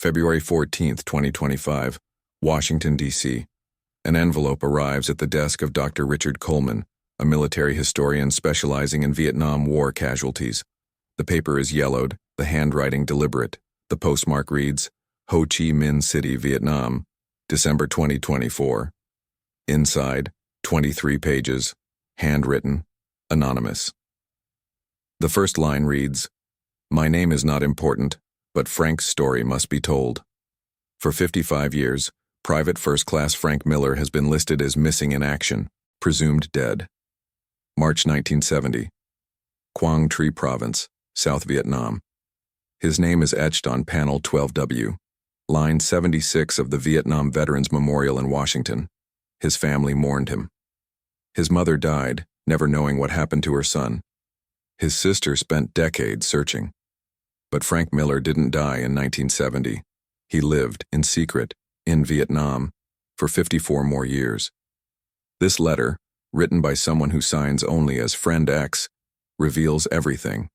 February 14, 2025, Washington, D.C. An envelope arrives at the desk of Dr. Richard Coleman, a military historian specializing in Vietnam War casualties. The paper is yellowed, the handwriting deliberate. The postmark reads, Ho Chi Minh City, Vietnam, December 2024. Inside, 23 pages, handwritten, anonymous. The first line reads, My name is not important, but Frank's story must be told. For 55 years, Private First Class Frank Miller has been listed as missing in action, presumed dead. March 1970. Quang Tri Province, South Vietnam. His name is etched on panel 12W, line 76 of the Vietnam Veterans Memorial in Washington. His family mourned him. His mother died, never knowing what happened to her son. His sister spent decades searching. But Frank Miller didn't die in 1970. He lived, in secret, in Vietnam, for 54 more years. This letter, written by someone who signs only as Friend X, reveals everything.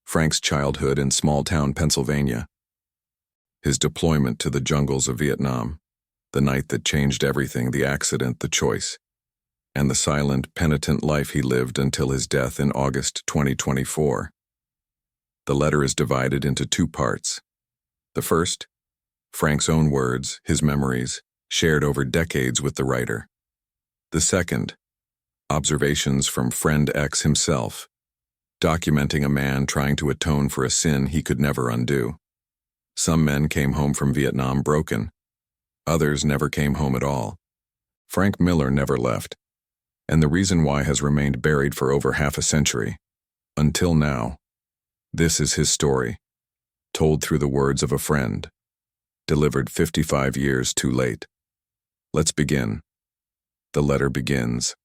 Frank's childhood in small-town Pennsylvania. His deployment to the jungles of Vietnam. The night that changed everything, the accident, the choice. And the silent, penitent life he lived until his death in August 2024. The letter is divided into two parts. The first, Frank's own words, his memories, shared over decades with the writer. The second, observations from Friend X himself, documenting a man trying to atone for a sin he could never undo. Some men came home from Vietnam broken. Others never came home at all. Frank Miller never left, and the reason why has remained buried for over half a century. Until now. This is his story, told through the words of a friend, delivered 55 years too late. Let's begin. The letter begins.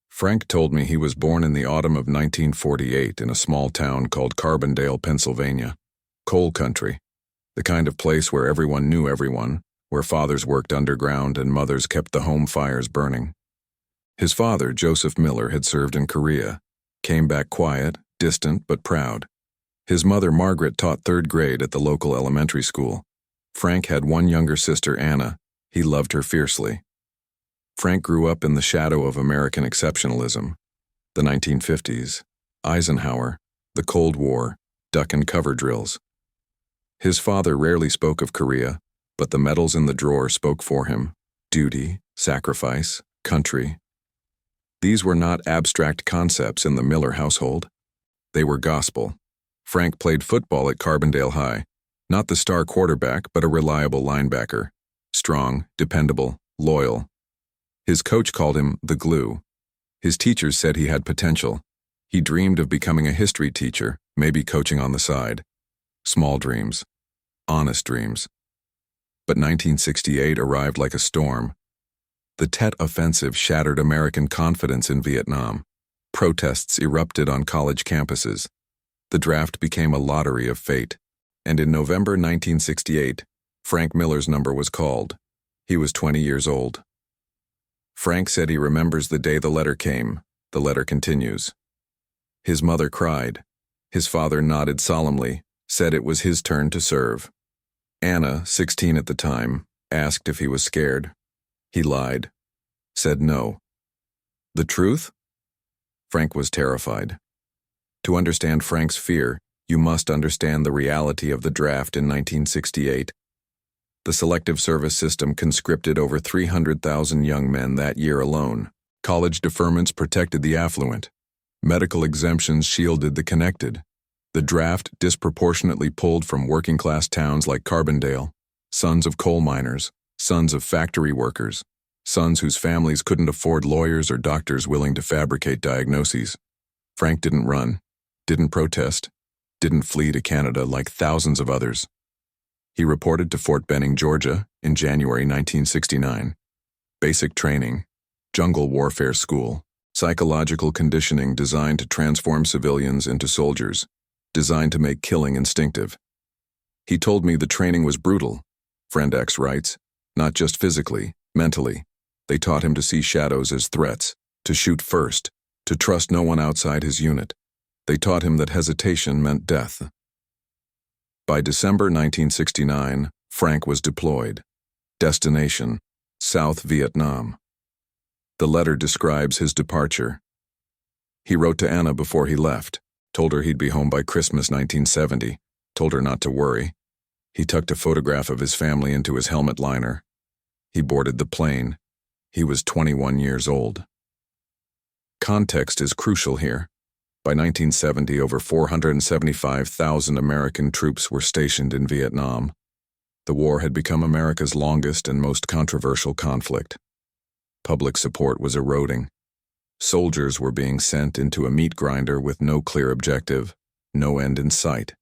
Frank told me he was born in the autumn of 1948 in a small town called Carbondale, Pennsylvania. Coal country, the kind of place where everyone knew everyone, where fathers worked underground and mothers kept the home fires burning. His father, Joseph Miller, had served in Korea, came back quiet, distant but proud. His mother, Margaret, taught third grade at the local elementary school. Frank had one younger sister, Anna. He loved her fiercely. Frank grew up in the shadow of American exceptionalism, the 1950s, Eisenhower, the Cold War, duck and cover drills. His father rarely spoke of Korea, but the medals in the drawer spoke for him. Duty, sacrifice, country. These were not abstract concepts in the Miller household. They were gospel. Frank played football at Carbondale High, not the star quarterback, but a reliable linebacker. Strong, dependable, loyal. His coach called him the glue. His teachers said he had potential. He dreamed of becoming a history teacher, maybe coaching on the side. Small dreams. Honest dreams. But 1968 arrived like a storm. The Tet Offensive shattered American confidence in Vietnam. Protests erupted on college campuses. The draft became a lottery of fate. And in November 1968, Frank Miller's number was called. He was 20 years old. Frank said he remembers the day the letter came. The letter continues. His mother cried. His father nodded solemnly, said it was his turn to serve. Anna, 16 at the time, asked if he was scared. He lied. Said no. The truth? Frank was terrified. To understand Frank's fear, you must understand the reality of the draft in 1968. The Selective Service system conscripted over 300,000 young men that year alone. College deferments protected the affluent. Medical exemptions shielded the connected. The draft disproportionately pulled from working-class towns like Carbondale, sons of coal miners, sons of factory workers, sons whose families couldn't afford lawyers or doctors willing to fabricate diagnoses. Frank didn't run, didn't protest, didn't flee to Canada like thousands of others. He reported to Fort Benning, Georgia, in January 1969. Basic training, jungle warfare school, psychological conditioning designed to transform civilians into soldiers, designed to make killing instinctive. He told me the training was brutal, Friend X writes, not just physically, mentally. They taught him to see shadows as threats, to shoot first, to trust no one outside his unit. They taught him that hesitation meant death. By December 1969, Frank was deployed. Destination: South Vietnam. The letter describes his departure. He wrote to Anna before he left, told her he'd be home by Christmas 1970, told her not to worry. He tucked a photograph of his family into his helmet liner. He boarded the plane. He was 21 years old. Context is crucial here. By 1970, over 475,000 American troops were stationed in Vietnam. The war had become America's longest and most controversial conflict. Public support was eroding. Soldiers were being sent into a meat grinder with no clear objective, no end in sight.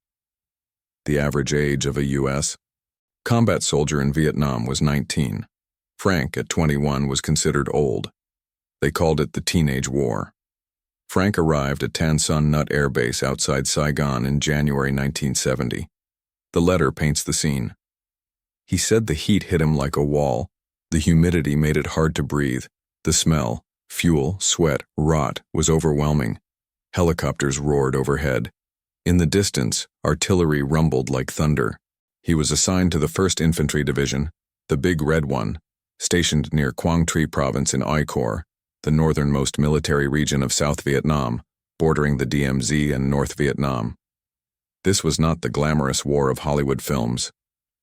The average age of a U.S. combat soldier in Vietnam was 19. Frank, at 21, was considered old. They called it the Teenage War. Frank arrived at Tan Son Nhut Air Base outside Saigon in January 1970. The letter paints the scene. He said the heat hit him like a wall. The humidity made it hard to breathe. The smell, fuel, sweat, rot, was overwhelming. Helicopters roared overhead. In the distance, artillery rumbled like thunder. He was assigned to the 1st Infantry Division, the Big Red One, stationed near Quang Tri Province in Ai Corps, the northernmost military region of South Vietnam, bordering the DMZ and North Vietnam. This was not the glamorous war of Hollywood films.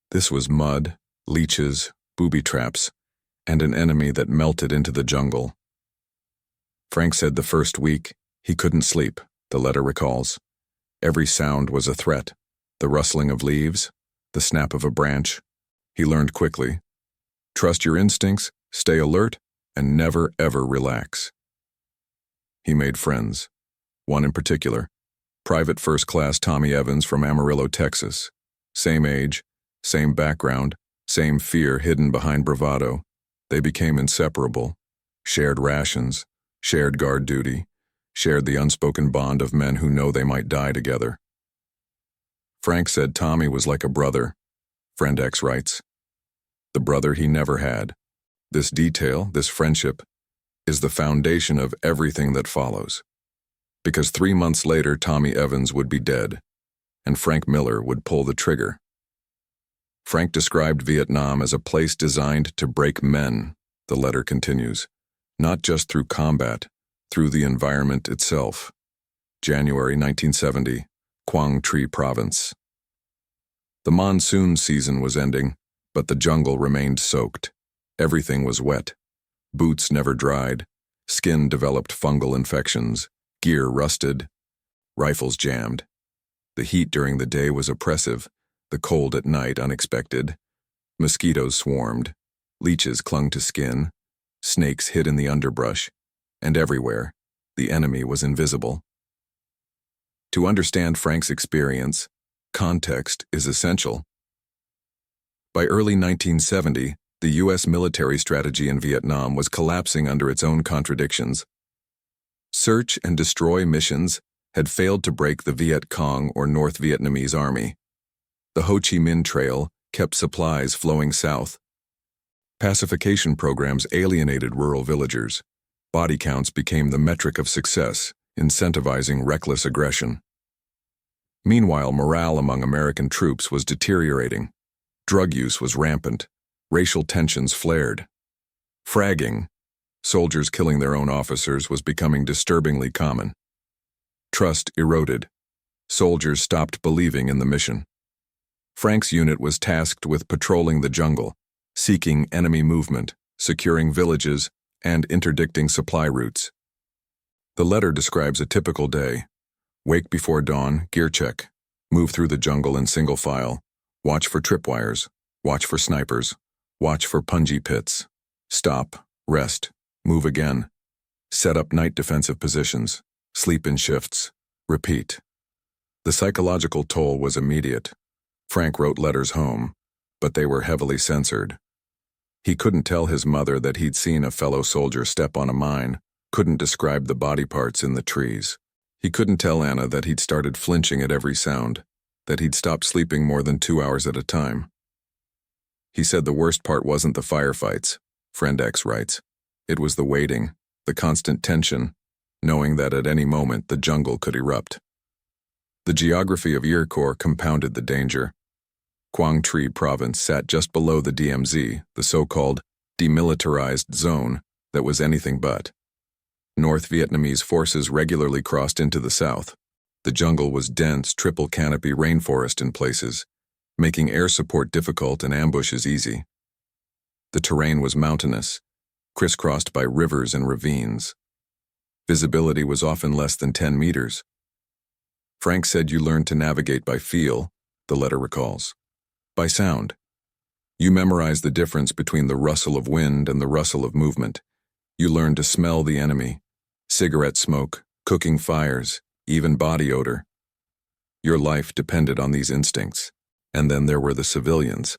This was mud, leeches, booby traps, and an enemy that melted into the jungle. Frank said the first week, he couldn't sleep, the letter recalls. Every sound was a threat, the rustling of leaves, the snap of a branch. He learned quickly. Trust your instincts, stay alert, and never ever relax. He made friends. One in particular, Private First Class Tommy Evans from Amarillo, Texas. Same age, same background, same fear hidden behind bravado. They became inseparable, shared rations, shared guard duty, shared the unspoken bond of men who know they might die together. Frank said Tommy was like a brother, Friend X writes. The brother he never had. This detail, this friendship, is the foundation of everything that follows. Because 3 months later, Tommy Evans would be dead, and Frank Miller would pull the trigger. Frank described Vietnam as a place designed to break men, the letter continues, not just through combat, through the environment itself. January 1970, Quang Tri Province. The monsoon season was ending, but the jungle remained soaked. Everything was wet. Boots never dried. Skin developed fungal infections. Gear rusted. Rifles jammed. The heat during the day was oppressive. The cold at night unexpected. Mosquitoes swarmed. Leeches clung to skin. Snakes hid in the underbrush. And everywhere, the enemy was invisible. To understand Frank's experience, context is essential. By early 1970, the U.S. military strategy in Vietnam was collapsing under its own contradictions. Search and destroy missions had failed to break the Viet Cong or North Vietnamese army. The Ho Chi Minh Trail kept supplies flowing south. Pacification programs alienated rural villagers. Body counts became the metric of success, incentivizing reckless aggression. Meanwhile, morale among American troops was deteriorating. Drug use was rampant. Racial tensions flared. Fragging, soldiers killing their own officers, was becoming disturbingly common. Trust eroded. Soldiers stopped believing in the mission. Frank's unit was tasked with patrolling the jungle, seeking enemy movement, securing villages, and interdicting supply routes. The letter describes a typical day. Wake before dawn, gear check. Move through the jungle in single file. Watch for tripwires. Watch for snipers. Watch for punji pits. Stop, rest, move again. Set up night defensive positions. Sleep in shifts. Repeat. The psychological toll was immediate. Frank wrote letters home, but they were heavily censored. He couldn't tell his mother that he'd seen a fellow soldier step on a mine, couldn't describe the body parts in the trees. He couldn't tell Anna that he'd started flinching at every sound, that he'd stopped sleeping more than 2 hours at a time. He said the worst part wasn't the firefights, Friend X writes. It was the waiting, the constant tension, knowing that at any moment the jungle could erupt. The geography of Iroquois compounded the danger. Quang Tri province sat just below the DMZ, the so-called demilitarized zone that was anything but. North Vietnamese forces regularly crossed into the south. The jungle was dense, triple canopy rainforest in places, making air support difficult and ambushes easy. The terrain was mountainous, crisscrossed by rivers and ravines. Visibility was often less than 10 meters. Frank said you learned to navigate by feel, the letter recalls. By sound. You memorized the difference between the rustle of wind and the rustle of movement. You learned to smell the enemy, cigarette smoke, cooking fires, even body odor. Your life depended on these instincts. And then there were the civilians.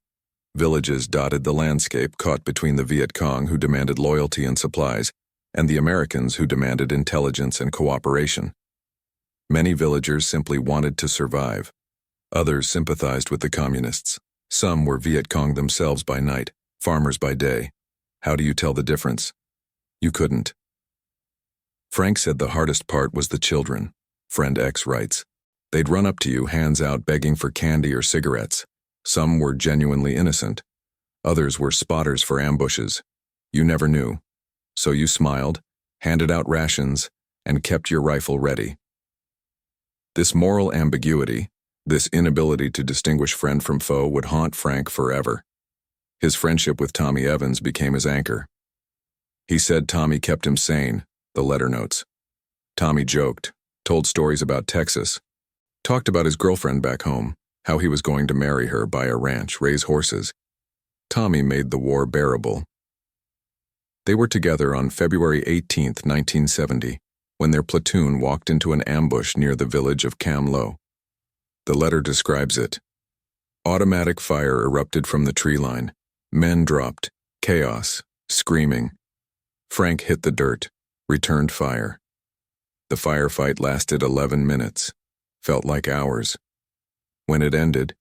Villages dotted the landscape, caught between the Viet Cong who demanded loyalty and supplies, and the Americans who demanded intelligence and cooperation. Many villagers simply wanted to survive. Others sympathized with the communists. Some were Viet Cong themselves by night, farmers by day. How do you tell the difference? You couldn't. Frank said the hardest part was the children. Friend X writes. They'd run up to you, hands out, begging for candy or cigarettes. Some were genuinely innocent. Others were spotters for ambushes. You never knew. So you smiled, handed out rations, and kept your rifle ready. This moral ambiguity, this inability to distinguish friend from foe, would haunt Frank forever. His friendship with Tommy Evans became his anchor. He said Tommy kept him sane, the letter notes. Tommy joked, told stories about Texas, talked about his girlfriend back home, how he was going to marry her, buy a ranch, raise horses. Tommy made the war bearable. They were together on February 18, 1970, when their platoon walked into an ambush near the village of Cam Lo. The letter describes it. Automatic fire erupted from the tree line. Men dropped. Chaos. Screaming. Frank hit the dirt. Returned fire. The firefight lasted 11 minutes. Felt like hours. When it ended,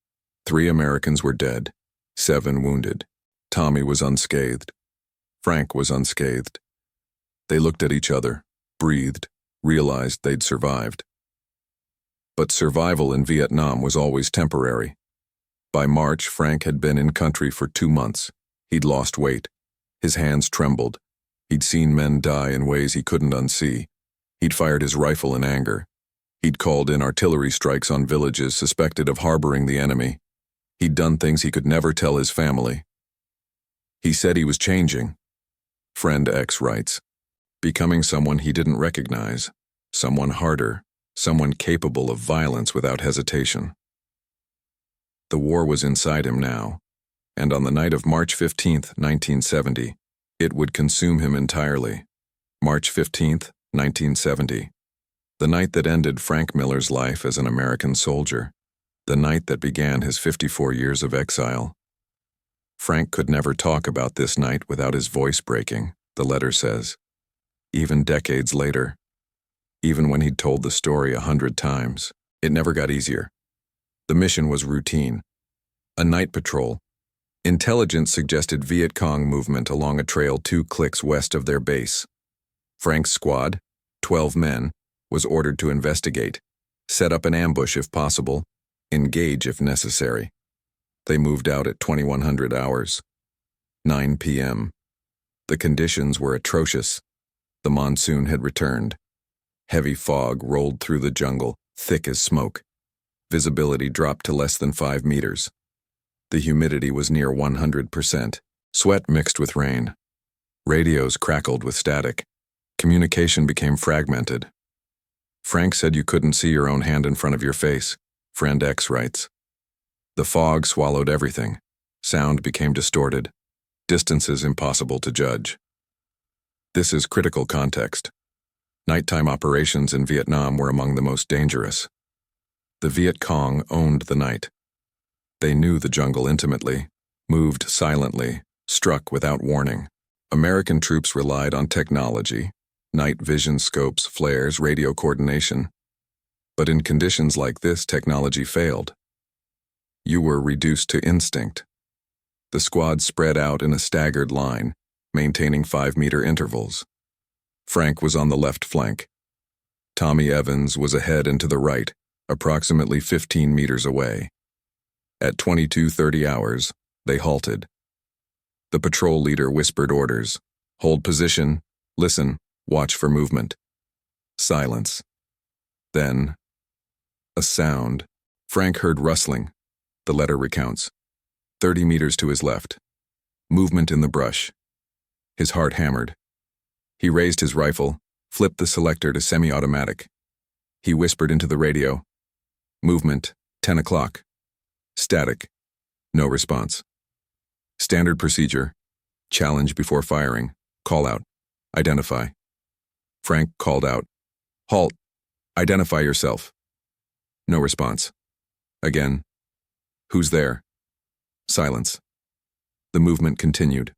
3 Americans were dead, 7 wounded. Tommy was unscathed. Frank was unscathed. They looked at each other, breathed, realized they'd survived. But survival in Vietnam was always temporary. By March, Frank had been in country for 2 months. He'd lost weight. His hands trembled. He'd seen men die in ways he couldn't unsee. He'd fired his rifle in anger. He'd called in artillery strikes on villages suspected of harboring the enemy. He'd done things he could never tell his family. He said he was changing. Friend X writes, becoming someone he didn't recognize, someone harder, someone capable of violence without hesitation. The war was inside him now, and on the night of March 15, 1970, it would consume him entirely. March 15, 1970. The night that ended Frank Miller's life as an American soldier. The night that began his 54 years of exile. Frank could never talk about this night without his voice breaking, the letter says. Even decades later, even when he'd told the story 100 times, it never got easier. The mission was routine. A night patrol. Intelligence suggested Viet Cong movement along a trail 2 clicks west of their base. Frank's squad, 12 men, was ordered to investigate, set up an ambush if possible, engage if necessary. They moved out at 2100 hours. 9 p.m. The conditions were atrocious. The monsoon had returned. Heavy fog rolled through the jungle, thick as smoke. Visibility dropped to less than 5 meters. The humidity was near 100%. Sweat mixed with rain. Radios crackled with static. Communication became fragmented. Frank said you couldn't see your own hand in front of your face, Friend X writes. The fog swallowed everything. Sound became distorted. Distances impossible to judge. This is critical context. Nighttime operations in Vietnam were among the most dangerous. The Viet Cong owned the night. They knew the jungle intimately, moved silently, struck without warning. American troops relied on technology, night vision scopes, flares, radio coordination. But in conditions like this, technology failed. You were reduced to instinct. The squad spread out in a staggered line, maintaining 5-meter intervals. Frank was on the left flank. Tommy Evans was ahead and to the right, approximately 15 meters away. At 22:30 hours, they halted. The patrol leader whispered orders. Hold position, listen, watch for movement. Silence. Then, a sound. Frank heard rustling. The letter recounts. 30 meters to his left. Movement in the brush. His heart hammered. He raised his rifle, flipped the selector to semi-automatic. He whispered into the radio. Movement, 10 o'clock. Static. No response. Standard procedure. Challenge before firing. Call out. Identify. Frank called out. Halt. Identify yourself. No response. Again. Who's there? Silence. The movement continued.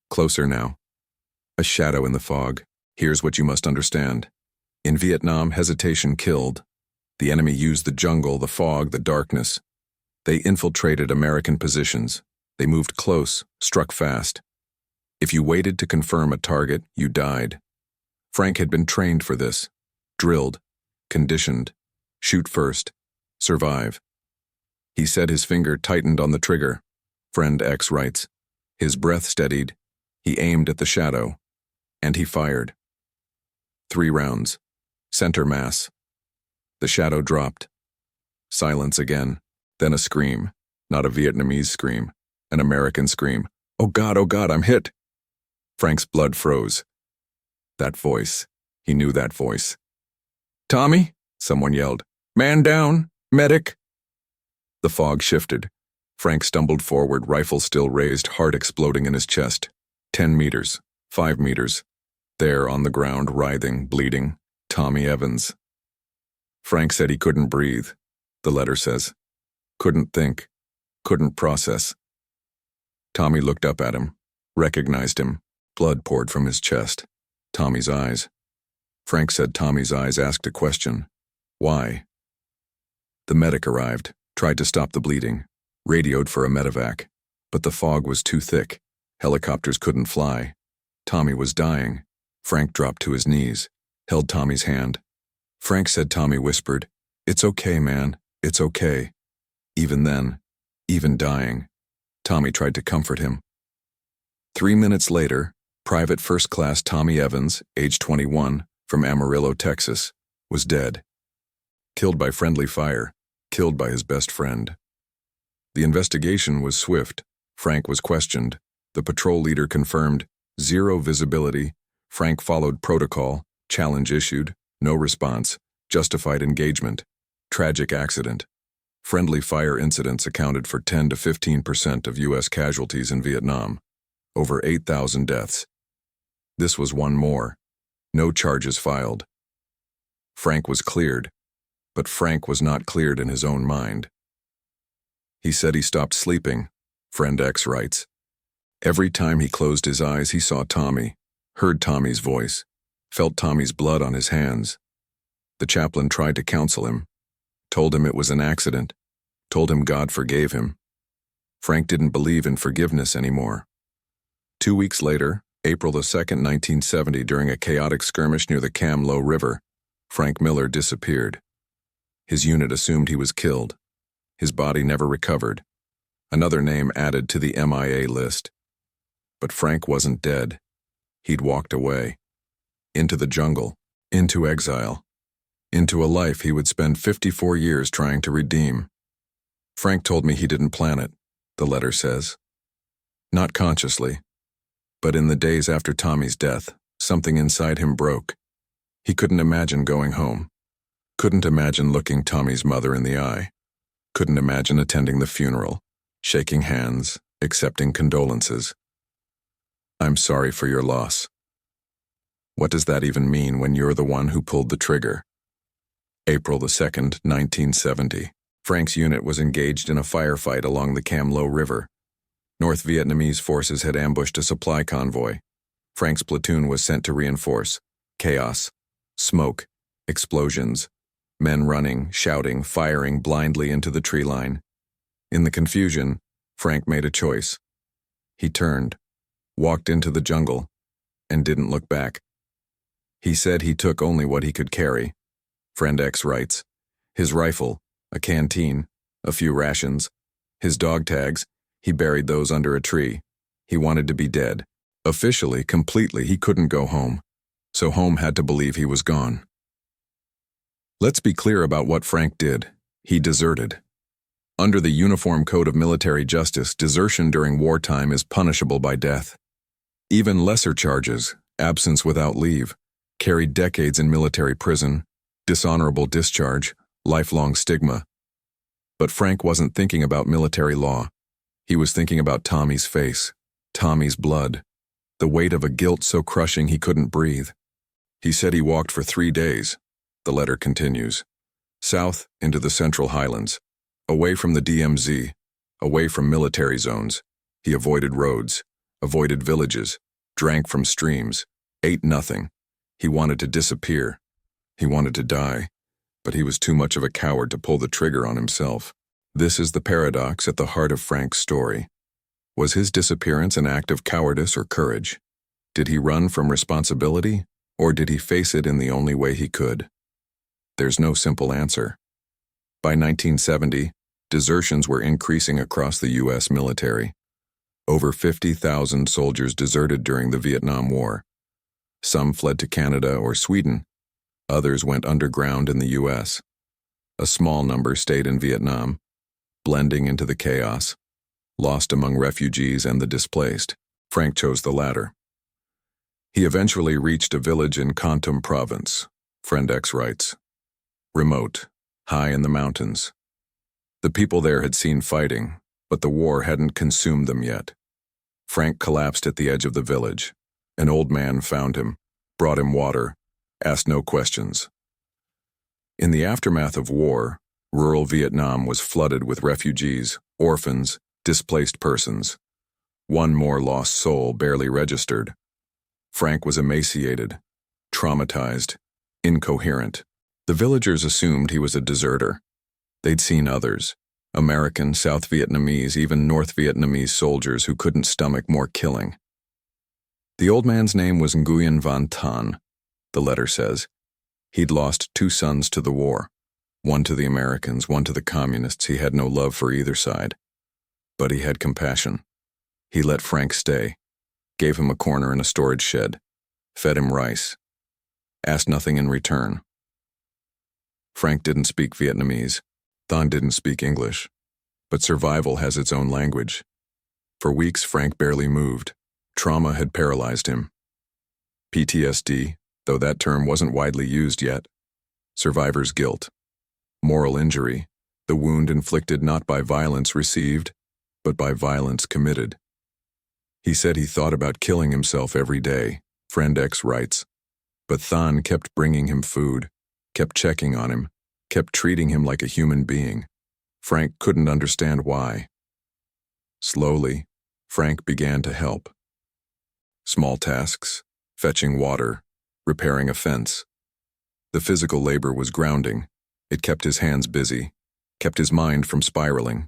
Closer now. A shadow in the fog. Here's what you must understand. In Vietnam, hesitation killed. The enemy used the jungle, the fog, the darkness. They infiltrated American positions. They moved close, struck fast. If you waited to confirm a target, you died. Frank had been trained for this. Drilled. Conditioned. Shoot first. Survive. He said his finger tightened on the trigger. Friend X writes. His breath steadied. He aimed at the shadow. And he fired. 3 rounds. Center mass. The shadow dropped. Silence again. Then a scream. Not a Vietnamese scream. An American scream. Oh God, I'm hit. Frank's blood froze. That voice. He knew that voice. Tommy? Someone yelled. Man down. Medic. The fog shifted. Frank stumbled forward, rifle still raised, heart exploding in his chest. 10 meters. 5 meters. There on the ground, writhing, bleeding. Tommy Evans. Frank said he couldn't breathe. The letter says. Couldn't think. Couldn't process. Tommy looked up at him. Recognized him. Blood poured from his chest. Tommy's eyes. Frank said Tommy's eyes asked a question. Why? The medic arrived, tried to stop the bleeding, radioed for a medevac. But the fog was too thick. Helicopters couldn't fly. Tommy was dying. Frank dropped to his knees, held Tommy's hand. Frank said Tommy whispered, It's okay, man. It's okay. Even then, even dying, Tommy tried to comfort him. 3 minutes later, Private First Class Tommy Evans, age 21, from Amarillo, Texas, was dead. Killed by friendly fire, killed by his best friend. The investigation was swift. Frank was questioned. The patrol leader confirmed, 0 visibility. Frank followed protocol, challenge issued, no response, justified engagement. Tragic accident. Friendly fire incidents accounted for 10 to 15% of U.S. casualties in Vietnam. Over 8,000 deaths. This was one more. No charges filed. Frank was cleared, but Frank was not cleared in his own mind. He said he stopped sleeping, friend X writes. Every time he closed his eyes, he saw Tommy, heard Tommy's voice, felt Tommy's blood on his hands. The chaplain tried to counsel him, told him it was an accident, told him God forgave him. Frank didn't believe in forgiveness anymore. 2 weeks later, April 2, 1970, during a chaotic skirmish near the Cam Lo River, Frank Miller disappeared. His unit assumed he was killed. His body never recovered. Another name added to the MIA list. But Frank wasn't dead. He'd walked away. Into the jungle. Into exile. Into a life he would spend 54 years trying to redeem. Frank told me he didn't plan it, the letter says. Not consciously. But in the days after Tommy's death, something inside him broke. He couldn't imagine going home. Couldn't imagine looking Tommy's mother in the eye. Couldn't imagine attending the funeral, shaking hands, accepting condolences. I'm sorry for your loss. What does that even mean when you're the one who pulled the trigger? April 2nd, 1970. Frank's unit was engaged in a firefight along the Cam Lo River. North Vietnamese forces had ambushed a supply convoy. Frank's platoon was sent to reinforce. Chaos. Smoke. Explosions. Men running, shouting, firing blindly into the tree line. In the confusion, Frank made a choice. He turned, walked into the jungle, and didn't look back. He said he took only what he could carry. Friend X writes, His rifle, a canteen, a few rations, his dog tags, he buried those under a tree. He wanted to be dead. Officially, completely, he couldn't go home. So home had to believe he was gone. Let's be clear about what Frank did. He deserted. Under the Uniform Code of Military Justice, desertion during wartime is punishable by death. Even lesser charges, absence without leave, carried decades in military prison, dishonorable discharge, lifelong stigma. But Frank wasn't thinking about military law. He was thinking about Tommy's face, Tommy's blood, the weight of a guilt so crushing he couldn't breathe. He said he walked for 3 days. The letter continues. South into the Central Highlands, away from the DMZ, away from military zones. He avoided roads, avoided villages, drank from streams, ate nothing. He wanted to disappear. He wanted to die, but he was too much of a coward to pull the trigger on himself. This is the paradox at the heart of Frank's story. Was his disappearance an act of cowardice or courage? Did he run from responsibility, or did he face it in the only way he could? There's no simple answer. By 1970, desertions were increasing across the U.S. military. Over 50,000 soldiers deserted during the Vietnam War. Some fled to Canada or Sweden. Others went underground in the U.S. A small number stayed in Vietnam, blending into the chaos, lost among refugees and the displaced. Frank chose the latter. He eventually reached a village in Kon Tum province, Friend X writes. Remote, high in the mountains. The people there had seen fighting, but the war hadn't consumed them yet. Frank collapsed at the edge of the village. An old man found him, brought him water, asked no questions. In the aftermath of war, rural Vietnam was flooded with refugees, orphans, displaced persons. One more lost soul barely registered. Frank was emaciated, traumatized, incoherent. The villagers assumed he was a deserter. They'd seen others, American, South Vietnamese, even North Vietnamese soldiers who couldn't stomach more killing. The old man's name was Nguyen Van Tan, the letter says. He'd lost 2 sons to the war, one to the Americans, one to the communists. He had no love for either side. But he had compassion. He let Frank stay, gave him a corner in a storage shed, fed him rice, asked nothing in return. Frank didn't speak Vietnamese. Thon didn't speak English. But survival has its own language. For weeks, Frank barely moved. Trauma had paralyzed him. PTSD, though that term wasn't widely used yet. Survivor's guilt. Moral injury, the wound inflicted not by violence received, but by violence committed. He said he thought about killing himself every day, Friend X writes. But Thon kept bringing him food, kept checking on him, kept treating him like a human being. Frank couldn't understand why. Slowly, Frank began to help. Small tasks, fetching water, repairing a fence. The physical labor was grounding. It kept his hands busy, kept his mind from spiraling.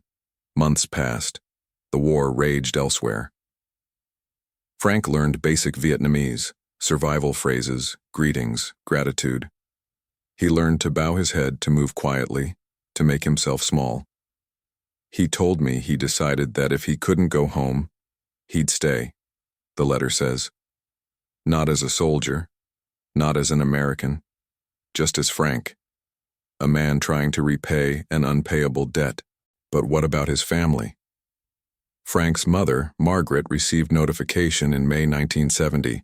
Months passed. The war raged elsewhere. Frank learned basic Vietnamese, survival phrases, greetings, gratitude. He learned to bow his head, to move quietly, to make himself small. He told me he decided that if he couldn't go home, he'd stay, the letter says. Not as a soldier, not as an American, just as Frank, a man trying to repay an unpayable debt. But what about his family? Frank's mother, Margaret, received notification in May 1970.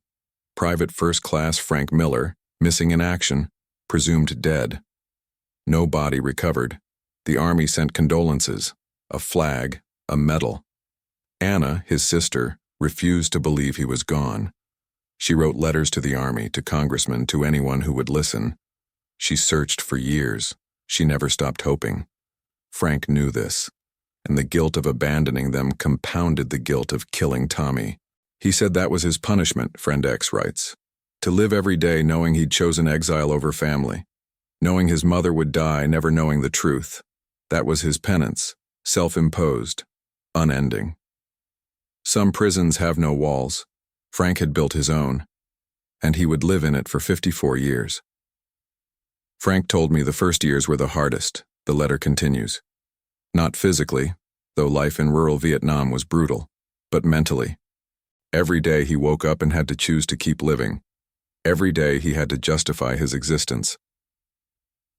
Private First Class Frank Miller, missing in action, presumed dead. No body recovered. The Army sent condolences, a flag, a medal. Anna, his sister, refused to believe he was gone. She wrote letters to the Army, to congressmen, to anyone who would listen. She searched for years. She never stopped hoping. Frank knew this, and the guilt of abandoning them compounded the guilt of killing Tommy. He said that was his punishment, Friend X writes. To live every day knowing he'd chosen exile over family, knowing his mother would die, never knowing the truth. That was his penance, self-imposed, unending. Some prisons have no walls. Frank had built his own, and he would live in it for 54 years. Frank told me the first years were the hardest, the letter continues. Not physically, though life in rural Vietnam was brutal, but mentally. Every day he woke up and had to choose to keep living. Every day he had to justify his existence.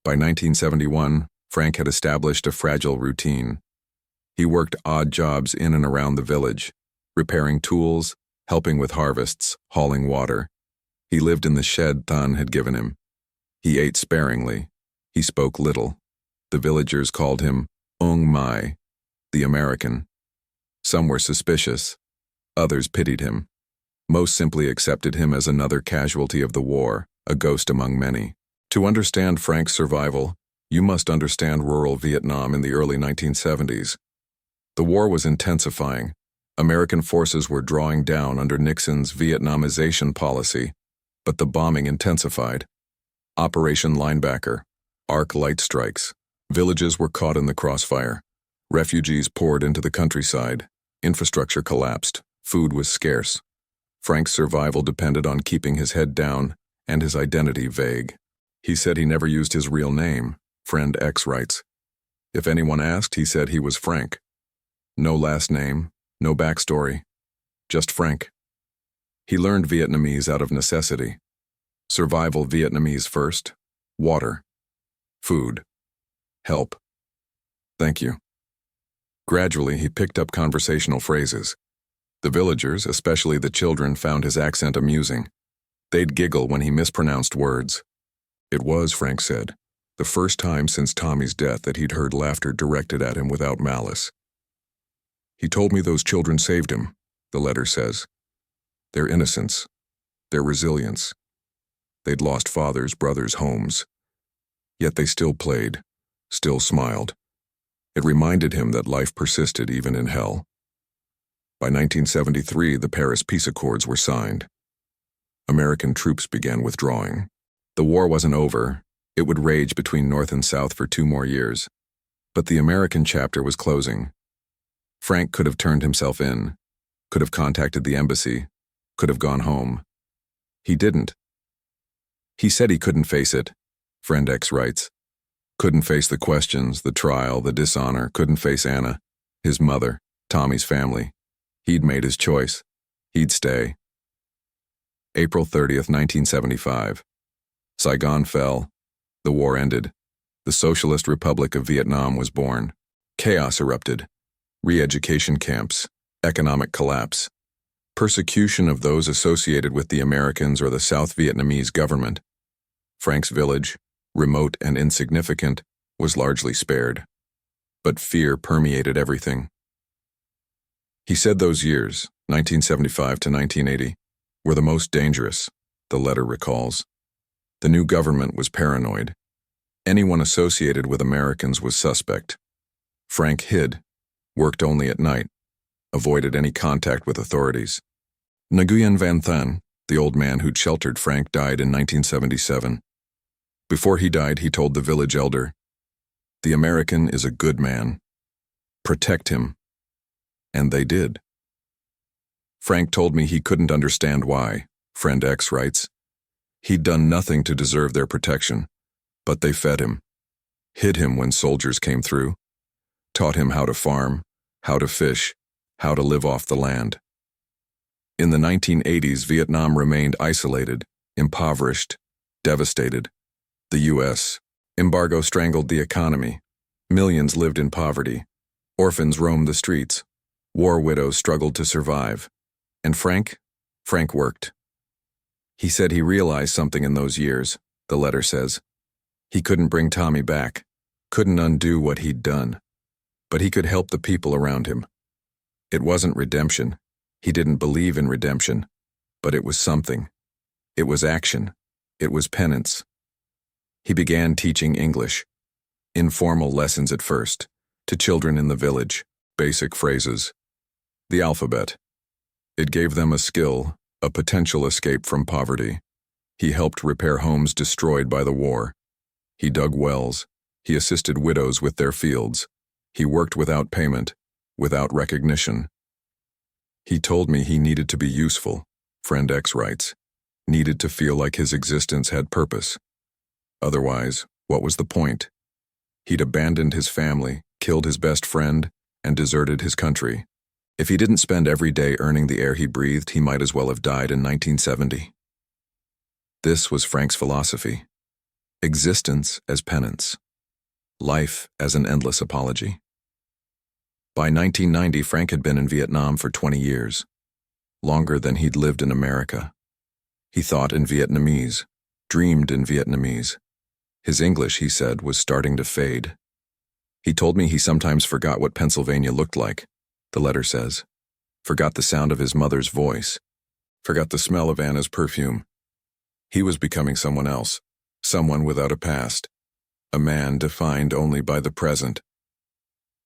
By 1971, Frank had established a fragile routine. He worked odd jobs in and around the village, repairing tools, helping with harvests, hauling water. He lived in the shed Tan had given him. He ate sparingly. He spoke little. The villagers called him Ong Mai, the American. Some were suspicious. Others pitied him. Most simply accepted him as another casualty of the war, a ghost among many. To understand Frank's survival, you must understand rural Vietnam in the early 1970s. The war was intensifying. American forces were drawing down under Nixon's Vietnamization policy, but the bombing intensified. Operation Linebacker, arc light strikes. Villages were caught in the crossfire. Refugees poured into the countryside. Infrastructure collapsed. Food was scarce. Frank's survival depended on keeping his head down and his identity vague. He said he never used his real name, friend X writes. If anyone asked, he said he was Frank. No last name, no backstory, just Frank. He learned Vietnamese out of necessity. Survival Vietnamese first, water, food, help, thank you. Gradually, he picked up conversational phrases. The villagers, especially the children, found his accent amusing. They'd giggle when he mispronounced words. It was, Frank said, the first time since Tommy's death that he'd heard laughter directed at him without malice. He told me those children saved him, the letter says. Their innocence, their resilience. They'd lost fathers, brothers, homes. Yet they still played, still smiled. It reminded him that life persisted even in hell. By 1973, the Paris Peace Accords were signed. American troops began withdrawing. The war wasn't over. It would rage between North and South for 2 more years. But the American chapter was closing. Frank could have turned himself in, could have contacted the embassy, could have gone home. He didn't. He said he couldn't face it, friend X writes. Couldn't face the questions, the trial, the dishonor, couldn't face Anna, his mother, Tommy's family. He'd made his choice. He'd stay. April 30th, 1975. Saigon fell. The war ended. The Socialist Republic of Vietnam was born. Chaos erupted. Re-education camps, economic collapse, persecution of those associated with the Americans or the South Vietnamese government. Frank's village, remote and insignificant, was largely spared. But fear permeated everything. He said those years, 1975 to 1980, were the most dangerous, the letter recalls. The new government was paranoid. Anyone associated with Americans was suspect. Frank hid, worked only at night, avoided any contact with authorities. Nguyen Van Than, the old man who'd sheltered Frank, died in 1977. Before he died, he told the village elder, "The American is a good man. Protect him." And they did. Frank told me he couldn't understand why, friend X writes. He'd done nothing to deserve their protection, but they fed him, hid him when soldiers came through, taught him how to farm, how to fish, how to live off the land. In the 1980s, Vietnam remained isolated, impoverished, devastated. The U.S. embargo strangled the economy. Millions lived in poverty. Orphans roamed the streets. War widows struggled to survive. And Frank worked. He said he realized something in those years, the letter says. He couldn't bring Tommy back, couldn't undo what he'd done, but he could help the people around him. It wasn't redemption. He didn't believe in redemption, but it was something. It was action. It was penance. He began teaching English, informal lessons at first, to children in the village, basic phrases, the alphabet. It gave them a skill, a potential escape from poverty. He helped repair homes destroyed by the war. He dug wells. He assisted widows with their fields. He worked without payment, without recognition. He told me he needed to be useful, friend X writes, needed to feel like his existence had purpose. Otherwise, What was the point? He'd abandoned his family, killed his best friend, and deserted his country. If he didn't spend every day earning the air he breathed, he might as well have died in 1970. This was Frank's philosophy. Existence as penance. Life as an endless apology. By 1990, Frank had been in Vietnam for 20 years, longer than he'd lived in America. He thought in Vietnamese, dreamed in Vietnamese. His English, he said, was starting to fade. He told me he sometimes forgot what Pennsylvania looked like, the letter says. Forgot the sound of his mother's voice. Forgot the smell of Anna's perfume. He was becoming someone else, someone without a past, a man defined only by the present.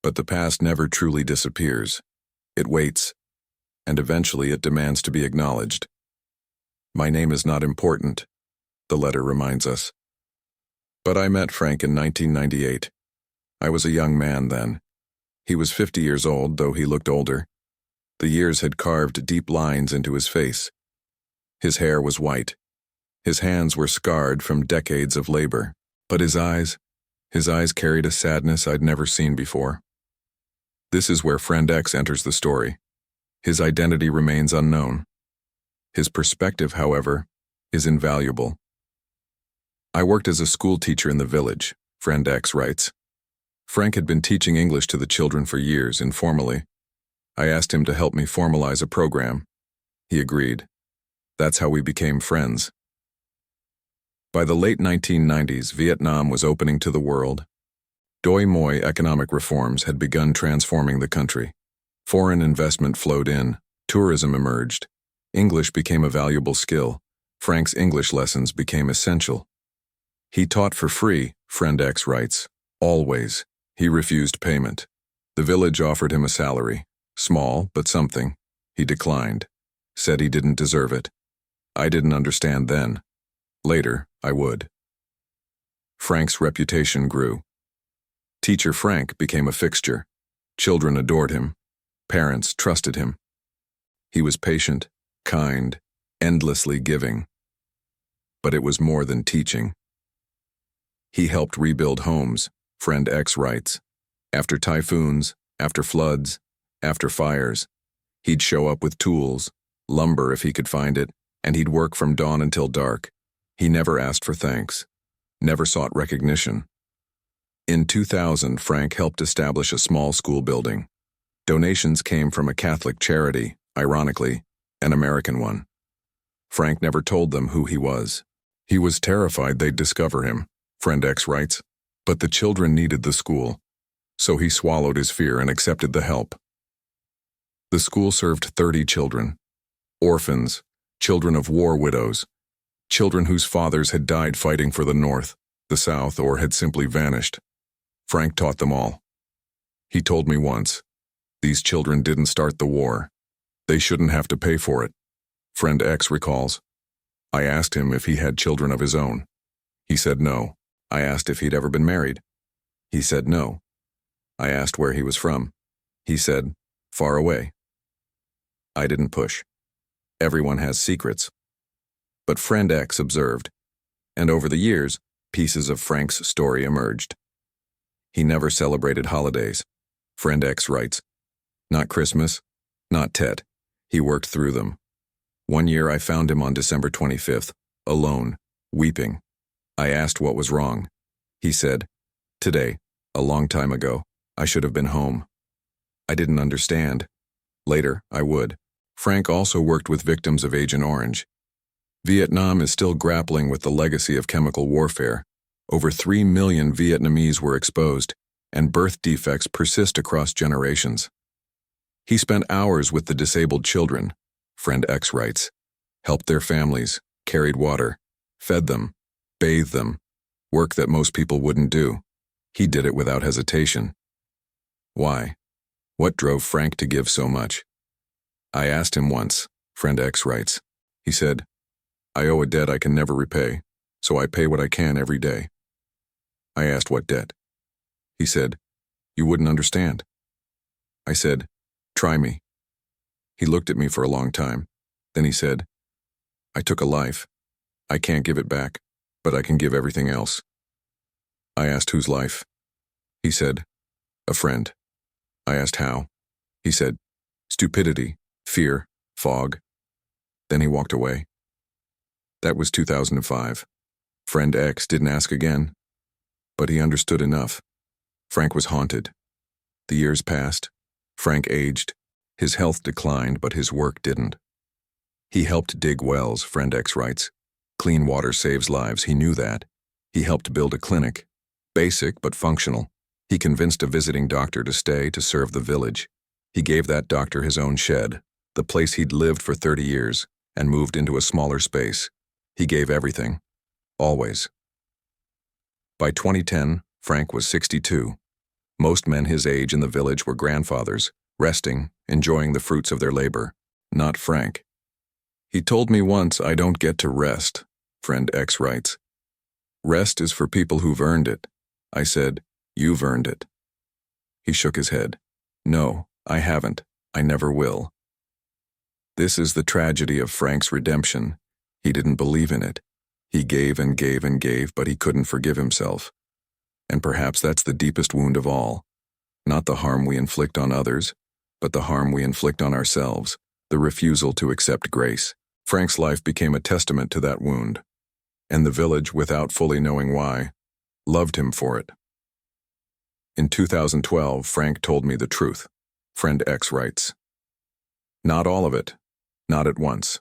But the past never truly disappears. It waits, and eventually it demands to be acknowledged. My name is not important, the letter reminds us. But I met Frank in 1998. I was a young man then. He was 50 years old, though he looked older. The years had carved deep lines into his face. His hair was white. His hands were scarred from decades of labor. But his eyes carried a sadness I'd never seen before. This is where Friend X enters the story. His identity remains unknown. His perspective, however, is invaluable. I worked as a school teacher in the village, Friend X writes. Frank had been teaching English to the children for years, informally. I asked him to help me formalize a program. He agreed. That's how we became friends. By the late 1990s, Vietnam was opening to the world. Doi Moi economic reforms had begun transforming the country. Foreign investment flowed in, tourism emerged. English became a valuable skill. Frank's English lessons became essential. He taught for free, Friend X writes, always. He refused payment. The village offered him a salary, small but something. He declined, said he didn't deserve it. I didn't understand then. Later, I would. Frank's reputation grew. Teacher Frank became a fixture. Children adored him. Parents trusted him. He was patient, kind, endlessly giving. But it was more than teaching. He helped rebuild homes, Friend X writes. After typhoons, after floods, after fires, he'd show up with tools, lumber if he could find it, and he'd work from dawn until dark. He never asked for thanks, never sought recognition. In 2000, Frank helped establish a small school building. Donations came from a Catholic charity, ironically, an American one. Frank never told them who he was. He was terrified they'd discover him, Friend X writes, but the children needed the school, so he swallowed his fear and accepted the help. The school served 30 children, orphans, children of war widows, children whose fathers had died fighting for the North, the South, or had simply vanished. Frank taught them all. He told me once, these children didn't start the war. They shouldn't have to pay for it. Friend X recalls. I asked him if he had children of his own. He said no. I asked if he'd ever been married. He said no. I asked where he was from. He said, far away. I didn't push. Everyone has secrets. But Friend X observed, and over the years, pieces of Frank's story emerged. He never celebrated holidays. Friend X writes, not Christmas, not Tet. He worked through them. One year I found him on December 25th, alone, weeping. I asked what was wrong. He said, today, a long time ago, I should have been home. I didn't understand. Later, I would. Frank also worked with victims of Agent Orange. Vietnam is still grappling with the legacy of chemical warfare. Over 3 million Vietnamese were exposed, and birth defects persist across generations. He spent hours with the disabled children, Friend X writes, helped their families, carried water, fed them, bathed them, work that most people wouldn't do. He did it without hesitation. Why? What drove Frank to give so much? I asked him once, Friend X writes. He said, I owe a debt I can never repay, so I pay what I can every day. I asked what debt. He said, you wouldn't understand. I said, try me. He looked at me for a long time. Then he said, I took a life. I can't give it back, but I can give everything else. I asked whose life. He said, a friend. I asked how. He said, stupidity, fear, fog. Then he walked away. That was 2005. Friend X didn't ask again, but he understood enough. Frank was haunted. The years passed. Frank aged. His health declined, but his work didn't. He helped dig wells, Friend X writes. Clean water saves lives, he knew that. He helped build a clinic. Basic but functional. He convinced a visiting doctor to stay to serve the village. He gave that doctor his own shed, the place he'd lived for 30 years, and moved into a smaller space. He gave everything. Always. By 2010, Frank was 62. Most men his age in the village were grandfathers, resting, enjoying the fruits of their labor. Not Frank. He told me once, I don't get to rest, Friend X writes. Rest is for people who've earned it. I said, you've earned it. He shook his head. No, I haven't. I never will. This is the tragedy of Frank's redemption. He didn't believe in it. He gave and gave and gave, but he couldn't forgive himself. And perhaps that's the deepest wound of all. Not the harm we inflict on others, but the harm we inflict on ourselves, the refusal to accept grace. Frank's life became a testament to that wound. And the village, without fully knowing why, loved him for it. In 2012, Frank told me the truth. Friend X writes. Not all of it, not at once.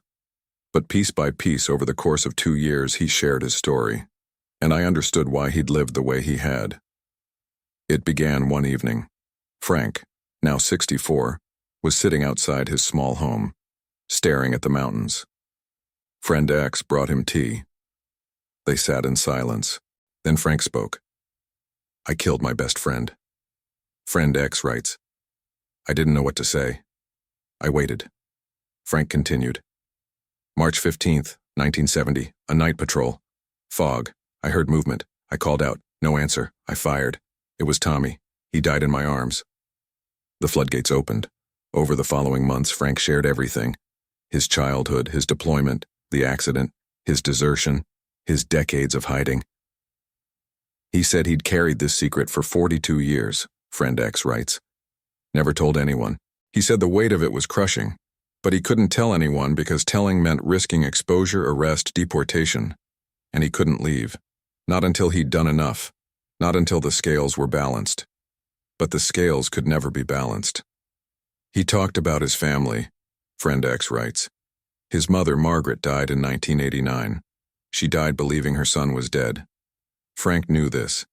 But piece by piece over the course of 2 years he shared his story, and I understood why he'd lived the way he had. It began one evening. Frank, now 64, was sitting outside his small home, staring at the mountains. Friend X brought him tea. They sat in silence. Then Frank spoke. I killed my best friend. Friend X writes. I didn't know what to say. I waited. Frank continued. March 15th, 1970, a night patrol. Fog. I heard movement. I called out. No answer. I fired. It was Tommy. He died in my arms. The floodgates opened. Over the following months, Frank shared everything. His childhood, his deployment, the accident, his desertion, his decades of hiding. He said he'd carried this secret for 42 years, Friend X writes. Never told anyone. He said the weight of it was crushing. But he couldn't tell anyone because telling meant risking exposure, arrest, deportation. And he couldn't leave. Not until he'd done enough. Not until the scales were balanced. But the scales could never be balanced. He talked about his family, Friend X writes. His mother, Margaret, died in 1989. She died believing her son was dead. Frank knew this.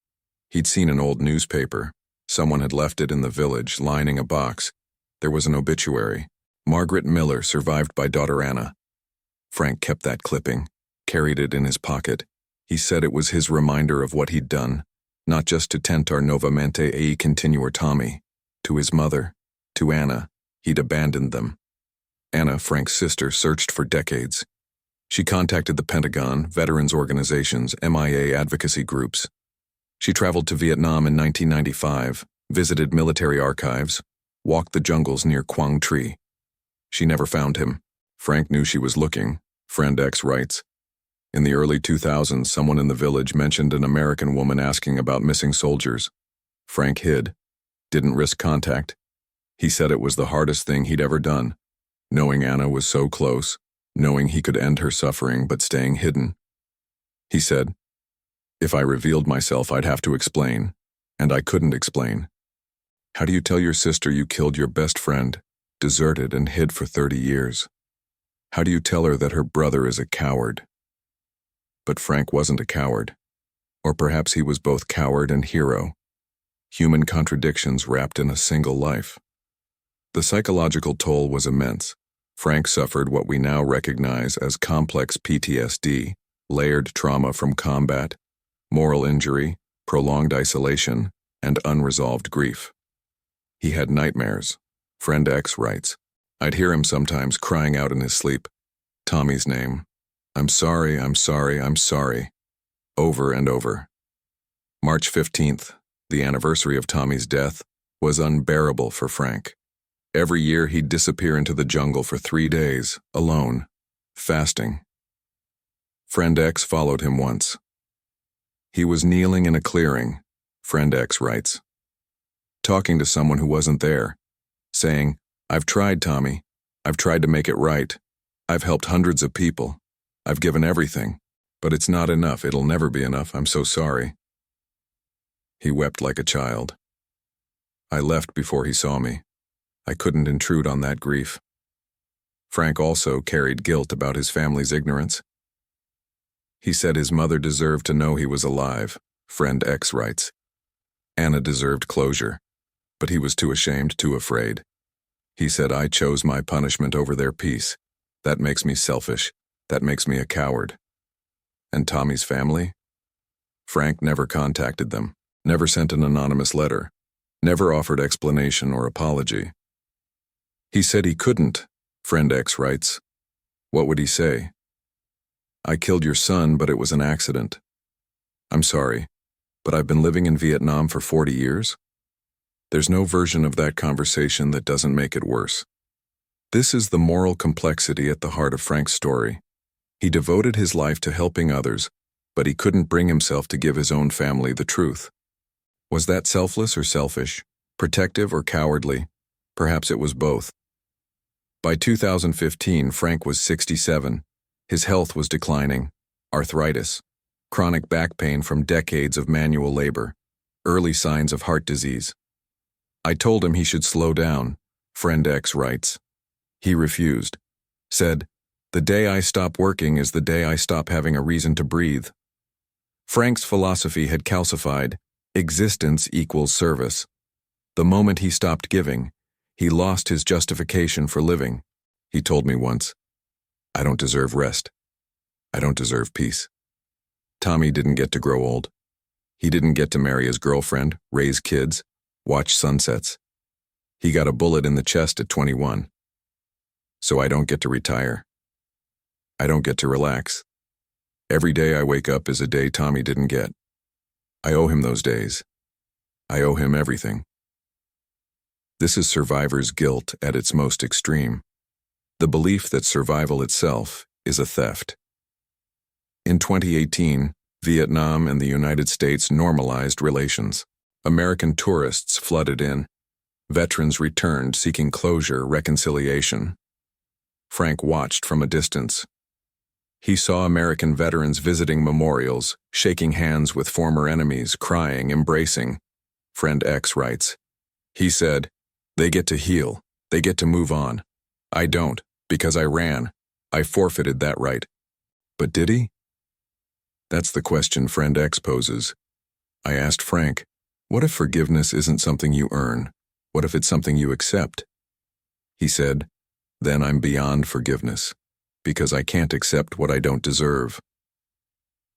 He'd seen an old newspaper. Someone had left it in the village, lining a box. There was an obituary. Margaret Miller, survived by daughter Anna. Frank kept that clipping, carried it in his pocket. He said it was his reminder of what he'd done, not just to tentar novamente e continuer Tommy. To his mother, to Anna, he'd abandoned them. Anna, Frank's sister, searched for decades. She contacted the Pentagon, veterans organizations, MIA advocacy groups. She traveled to Vietnam in 1995, visited military archives, walked the jungles near Quang Tri. She never found him. Frank knew she was looking, Friend X writes. In the early 2000s, someone in the village mentioned an American woman asking about missing soldiers. Frank hid, didn't risk contact. He said it was the hardest thing he'd ever done, knowing Anna was so close, knowing he could end her suffering but staying hidden. He said, if I revealed myself, I'd have to explain, and I couldn't explain. How do you tell your sister you killed your best friend, deserted and hid for 30 years? How do you tell her that her brother is a coward? But Frank wasn't a coward. Or perhaps he was both coward and hero. Human contradictions wrapped in a single life. The psychological toll was immense. Frank suffered what we now recognize as complex PTSD, layered trauma from combat, moral injury, prolonged isolation, and unresolved grief. He had nightmares. Friend X writes, I'd hear him sometimes crying out in his sleep, Tommy's name, I'm sorry, I'm sorry, I'm sorry, over and over. March 15th, the anniversary of Tommy's death, was unbearable for Frank. Every year he'd disappear into the jungle for 3 days, alone, fasting. Friend X followed him once. He was kneeling in a clearing, friend X writes, talking to someone who wasn't there, saying, "I've tried, Tommy. I've tried to make it right. I've helped hundreds of people. I've given everything. But it's not enough. It'll never be enough. I'm so sorry." He wept like a child. I left before he saw me. I couldn't intrude on that grief. Frank also carried guilt about his family's ignorance. He said his mother deserved to know he was alive, friend X writes. Anna deserved closure, but he was too ashamed, too afraid. He said, "I chose my punishment over their peace. That makes me selfish. That makes me a coward." And Tommy's family? Frank never contacted them, never sent an anonymous letter, never offered explanation or apology. He said he couldn't, friend X writes. What would he say? "I killed your son, but it was an accident. I'm sorry, but I've been living in Vietnam for 40 years. There's no version of that conversation that doesn't make it worse. This is the moral complexity at the heart of Frank's story. He devoted his life to helping others, but he couldn't bring himself to give his own family the truth. Was that selfless or selfish? Protective or cowardly? Perhaps it was both. By 2015, Frank was 67. His health was declining. Arthritis, chronic back pain from decades of manual labor, early signs of heart disease. I told him he should slow down, friend X writes. He refused. Said, "The day I stop working is the day I stop having a reason to breathe." Frank's philosophy had calcified. Existence equals service. The moment he stopped giving, he lost his justification for living. He told me once, "I don't deserve rest. I don't deserve peace." Tommy didn't get to grow old. He didn't get to marry his girlfriend, raise kids, watch sunsets. He got a bullet in the chest at 21. So I don't get to retire. I don't get to relax. Every day I wake up is a day Tommy didn't get. I owe him those days. I owe him everything. This is survivor's guilt at its most extreme. The belief that survival itself is a theft. In 2018, Vietnam and the United States normalized relations. American tourists flooded in. Veterans returned seeking closure, reconciliation. Frank watched from a distance. He saw American veterans visiting memorials, shaking hands with former enemies, crying, embracing. Friend X writes. He said, "They get to heal. They get to move on. I don't, because I ran. I forfeited that right." But did he? That's the question friend X poses. I asked Frank, what if forgiveness isn't something you earn? What if it's something you accept? He said, "Then I'm beyond forgiveness, because I can't accept what I don't deserve."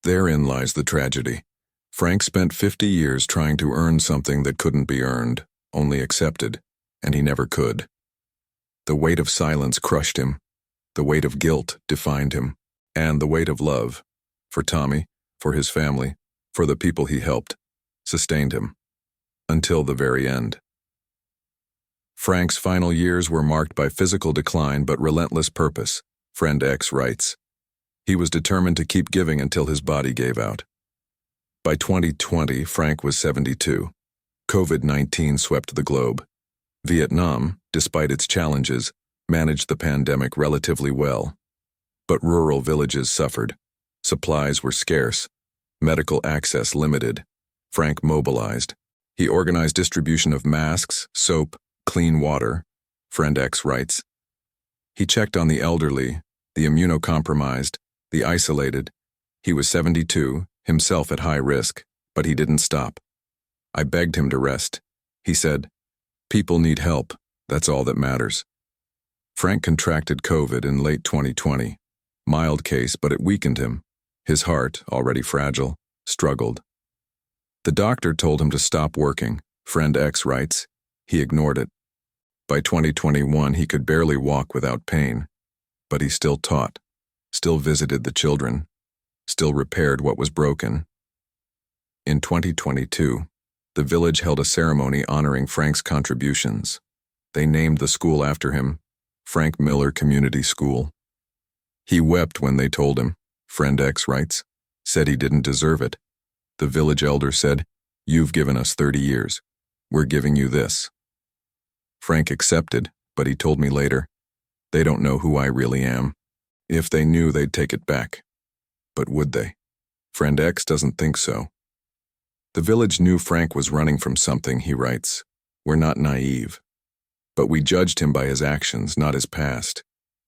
Therein lies the tragedy. Frank spent 50 years trying to earn something that couldn't be earned, only accepted, and he never could. The weight of silence crushed him. The weight of guilt defined him, and the weight of love, for Tommy, for his family, for the people he helped, sustained him, until the very end. Frank's final years were marked by physical decline but relentless purpose, friend X writes. He was determined to keep giving until his body gave out. By 2020, Frank was 72. COVID-19 swept the globe. Vietnam, despite its challenges, managed the pandemic relatively well. But rural villages suffered. Supplies were scarce. Medical access limited. Frank mobilized. He organized distribution of masks, soap, clean water, friend X writes. He checked on the elderly, the immunocompromised, the isolated. He was 72, himself at high risk, but he didn't stop. I begged him to rest. He said, "People need help. That's all that matters." Frank contracted COVID in late 2020. Mild case, but it weakened him. His heart, already fragile, struggled. The doctor told him to stop working, friend X writes. He ignored it. By 2021, he could barely walk without pain. But he still taught, still visited the children, still repaired what was broken. In 2022, the village held a ceremony honoring Frank's contributions. They named the school after him, Frank Miller Community School. He wept when they told him, friend X writes, said he didn't deserve it. The village elder said, "You've given us 30 years. We're giving you this." Frank accepted, but he told me later, "They don't know who I really am. If they knew, they'd take it back." But would they? Friend X doesn't think so. The village knew Frank was running from something, he writes. We're not naive. But we judged him by his actions, not his past.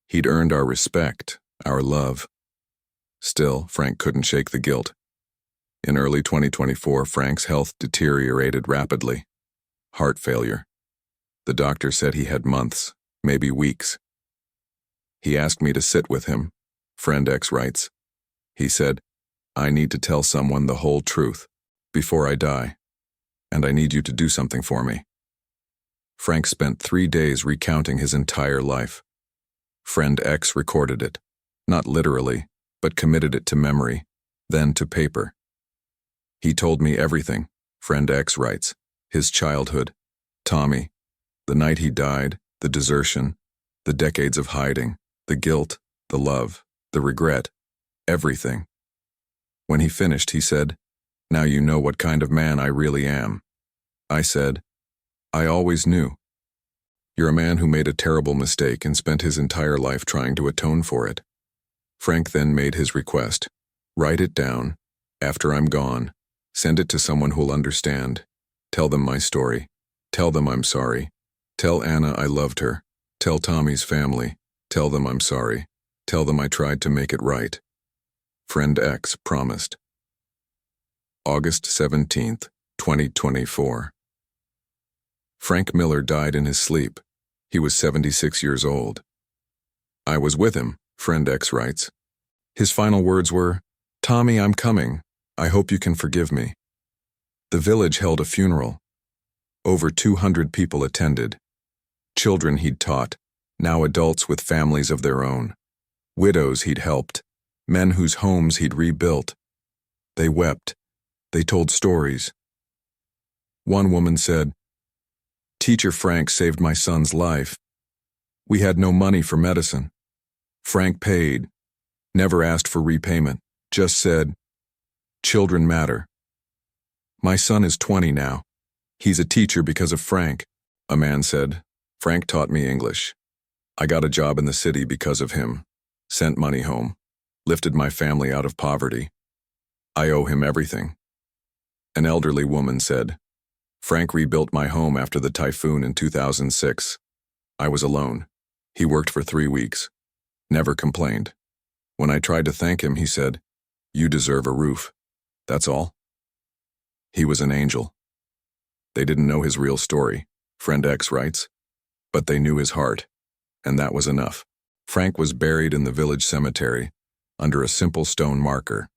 He'd earned our respect, our love. Still, Frank couldn't shake the guilt. In early 2024, Frank's health deteriorated rapidly. Heart failure. The doctor said he had months, maybe weeks. He asked me to sit with him, Friend X writes. He said, "I need to tell someone the whole truth before I die, and I need you to do something for me." Frank spent 3 days recounting his entire life. Friend X recorded it, not literally, but committed it to memory, then to paper. He told me everything, Friend X writes, his childhood, Tommy, the night he died, the desertion, the decades of hiding, the guilt, the love, the regret, everything. When he finished, he said, "Now you know what kind of man I really am." I said, "I always knew. You're a man who made a terrible mistake and spent his entire life trying to atone for it." Frank then made his request. "Write it down. After I'm gone, send it to someone who'll understand. Tell them my story. Tell them I'm sorry. Tell Anna I loved her. Tell Tommy's family. Tell them I'm sorry. Tell them I tried to make it right." Friend X promised. August 17th, 2024. Frank Miller died in his sleep. He was 76 years old. I was with him, Friend X writes. His final words were, "Tommy, I'm coming. I hope you can forgive me." The village held a funeral. Over 200 people attended. Children he'd taught, now adults with families of their own. Widows he'd helped, men whose homes he'd rebuilt. They wept. They told stories. One woman said, "Teacher Frank saved my son's life. We had no money for medicine. Frank paid, never asked for repayment, just said, 'Children matter.' My son is 20 now. He's a teacher because of Frank." A man said, "Frank taught me English. I got a job in the city because of him, sent money home, lifted my family out of poverty. I owe him everything." An elderly woman said, "Frank rebuilt my home after the typhoon in 2006. I was alone. He worked for 3 weeks. Never complained. When I tried to thank him, he said, 'You deserve a roof. That's all.' He was an angel." They didn't know his real story, Friend X writes, but they knew his heart, and that was enough. Frank was buried in the village cemetery under a simple stone marker.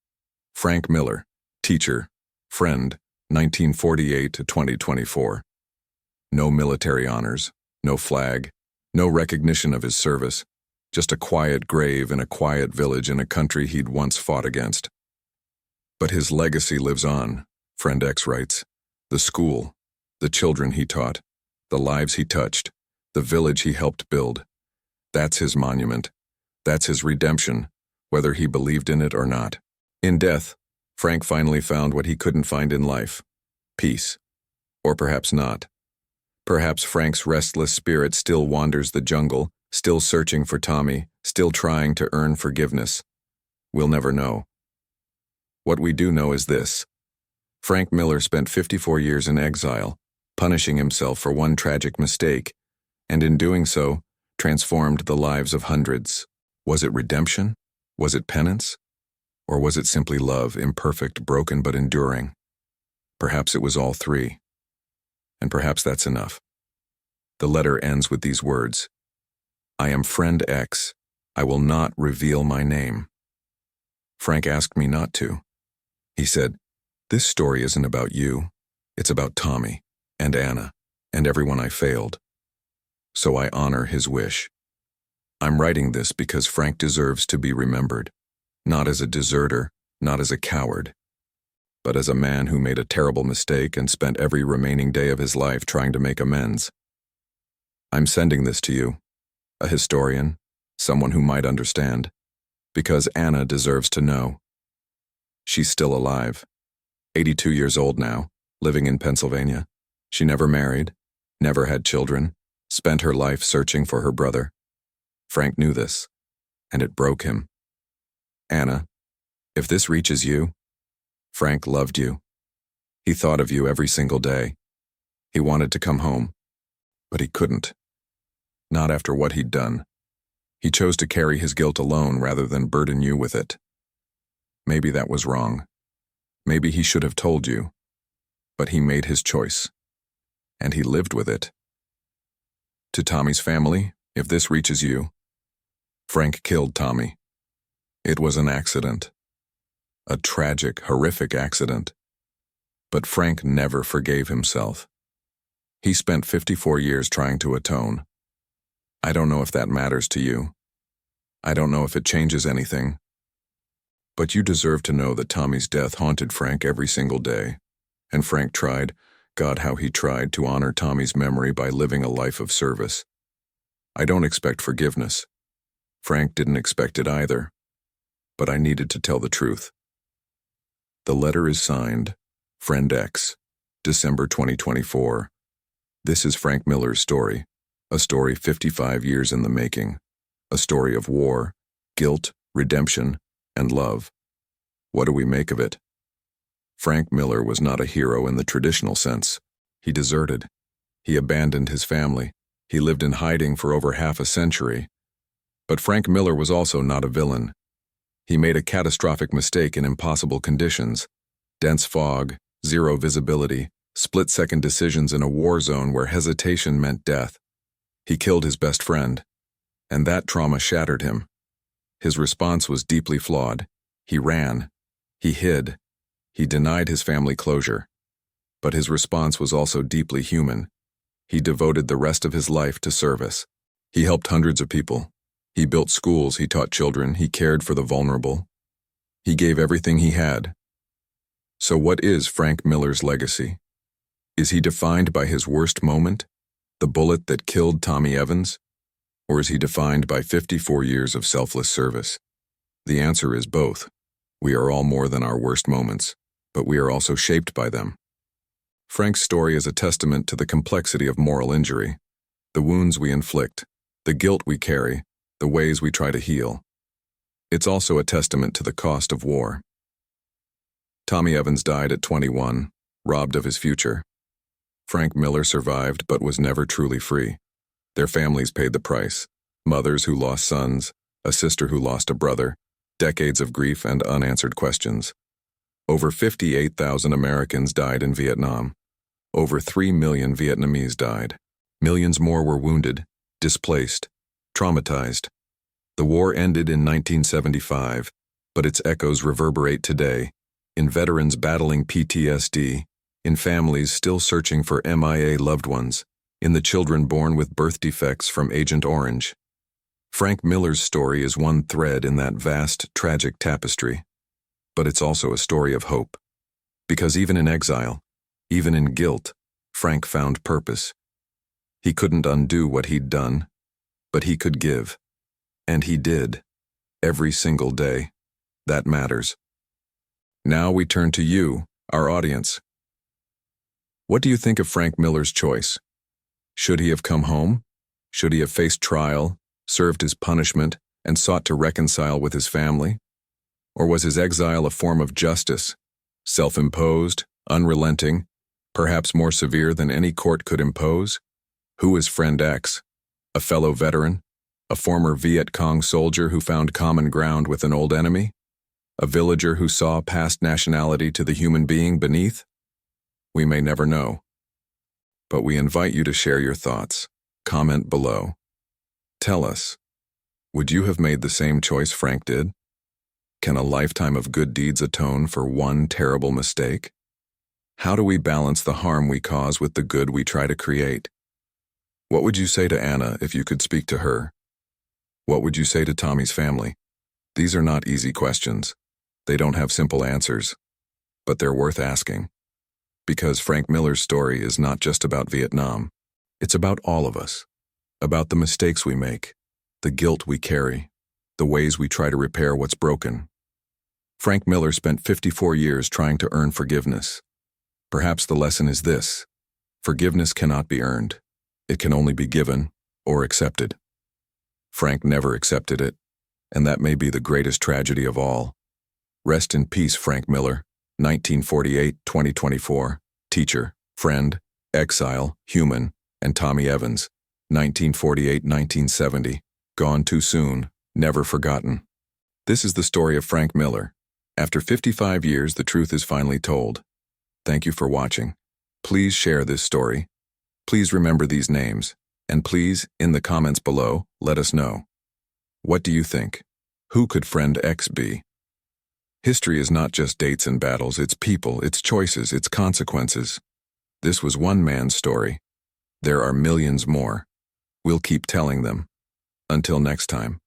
Frank Miller, teacher, friend, 1948 to 2024. No military honors, no flag, no recognition of his service, just a quiet grave in a quiet village in a country he'd once fought against. But his legacy lives on, Friend X writes. The school, the children he taught, the lives he touched, the village he helped build. That's his monument. That's his redemption, whether he believed in it or not. In death, Frank finally found what he couldn't find in life: peace. Or perhaps not. Perhaps Frank's restless spirit still wanders the jungle, still searching for Tommy, still trying to earn forgiveness. We'll never know. What we do know is this: Frank Miller spent 54 years in exile, punishing himself for one tragic mistake, and in doing so, transformed the lives of hundreds. Was it redemption? Was it penance? Or was it simply love, imperfect, broken, but enduring? Perhaps it was all three. And perhaps that's enough. The letter ends with these words: "I am Friend X. I will not reveal my name." Frank asked me not to. He said, "This story isn't about you. It's about Tommy and Anna and everyone I failed." So I honor his wish. I'm writing this because Frank deserves to be remembered, not as a deserter, not as a coward, but as a man who made a terrible mistake and spent every remaining day of his life trying to make amends. I'm sending this to you, a historian, someone who might understand, because Anna deserves to know. She's still alive. 82 years old now, living in Pennsylvania. She never married, never had children, spent her life searching for her brother. Frank knew this, and it broke him. Anna, if this reaches you, Frank loved you. He thought of you every single day. He wanted to come home, but he couldn't. Not after what he'd done. He chose to carry his guilt alone rather than burden you with it. Maybe that was wrong. Maybe he should have told you. But he made his choice. And he lived with it. To Tommy's family, if this reaches you, Frank killed Tommy. It was an accident. A tragic, horrific accident. But Frank never forgave himself. He spent 54 years trying to atone. I don't know if that matters to you. I don't know if it changes anything. But you deserve to know that Tommy's death haunted Frank every single day. And Frank tried, God how he tried, to honor Tommy's memory by living a life of service. I don't expect forgiveness. Frank didn't expect it either. But I needed to tell the truth. The letter is signed, Friend X, December 2024. This is Frank Miller's story, a story 55 years in the making, a story of war, guilt, redemption, and love. What do we make of it? Frank Miller was not a hero in the traditional sense. He deserted. He abandoned his family. He lived in hiding for over half a century. But Frank Miller was also not a villain. He made a catastrophic mistake in impossible conditions. Dense fog, zero visibility, split-second decisions in a war zone where hesitation meant death. He killed his best friend, and that trauma shattered him. His response was deeply flawed. He ran. He hid. He denied his family closure. But his response was also deeply human. He devoted the rest of his life to service. He helped hundreds of people. He built schools, he taught children, he cared for the vulnerable. He gave everything he had. So what is Frank Miller's legacy? Is he defined by his worst moment, the bullet that killed Tommy Evans? Or is he defined by 54 years of selfless service? The answer is both. We are all more than our worst moments, but we are also shaped by them. Frank's story is a testament to the complexity of moral injury, the wounds we inflict, the guilt we carry, the ways we try to heal. It's also a testament to the cost of war. Tommy Evans died at 21, robbed of his future. Frank Miller survived but was never truly free. Their families paid the price. Mothers who lost sons, a sister who lost a brother, decades of grief and unanswered questions. Over 58,000 Americans died in Vietnam. Over 3 million Vietnamese died. Millions more were wounded, displaced, traumatized. The war ended in 1975, but its echoes reverberate today, in veterans battling PTSD, in families still searching for MIA loved ones, in the children born with birth defects from Agent Orange. Frank Miller's story is one thread in that vast, tragic tapestry. But it's also a story of hope. Because even in exile, even in guilt, Frank found purpose. He couldn't undo what he'd done, but he could give. And he did. Every single day. That matters. Now we turn to you, our audience. What do you think of Frank Miller's choice? Should he have come home? Should he have faced trial, served his punishment, and sought to reconcile with his family? Or was his exile a form of justice, self-imposed, unrelenting, perhaps more severe than any court could impose? Who is Friend X? A fellow veteran? A former Viet Cong soldier who found common ground with an old enemy? A villager who saw past nationality to the human being beneath? We may never know. But we invite you to share your thoughts. Comment below. Tell us, would you have made the same choice Frank did? Can a lifetime of good deeds atone for one terrible mistake? How do we balance the harm we cause with the good we try to create? What would you say to Anna if you could speak to her? What would you say to Tommy's family? These are not easy questions. They don't have simple answers. But they're worth asking. Because Frank Miller's story is not just about Vietnam. It's about all of us. About the mistakes we make, the guilt we carry, the ways we try to repair what's broken. Frank Miller spent 54 years trying to earn forgiveness. Perhaps the lesson is this: forgiveness cannot be earned. It can only be given or accepted. Frank never accepted it, and that may be the greatest tragedy of all. Rest in peace, Frank Miller, 1948-2024, teacher, friend, exile, human, and Tommy Evans, 1948-1970, gone too soon, never forgotten. This is the story of Frank Miller. After 55 years, the truth is finally told. Thank you for watching. Please share this story. Please remember these names, and please, in the comments below, let us know. What do you think? Who could Friend X be? History is not just dates and battles, it's people, it's choices, it's consequences. This was one man's story. There are millions more. We'll keep telling them. Until next time.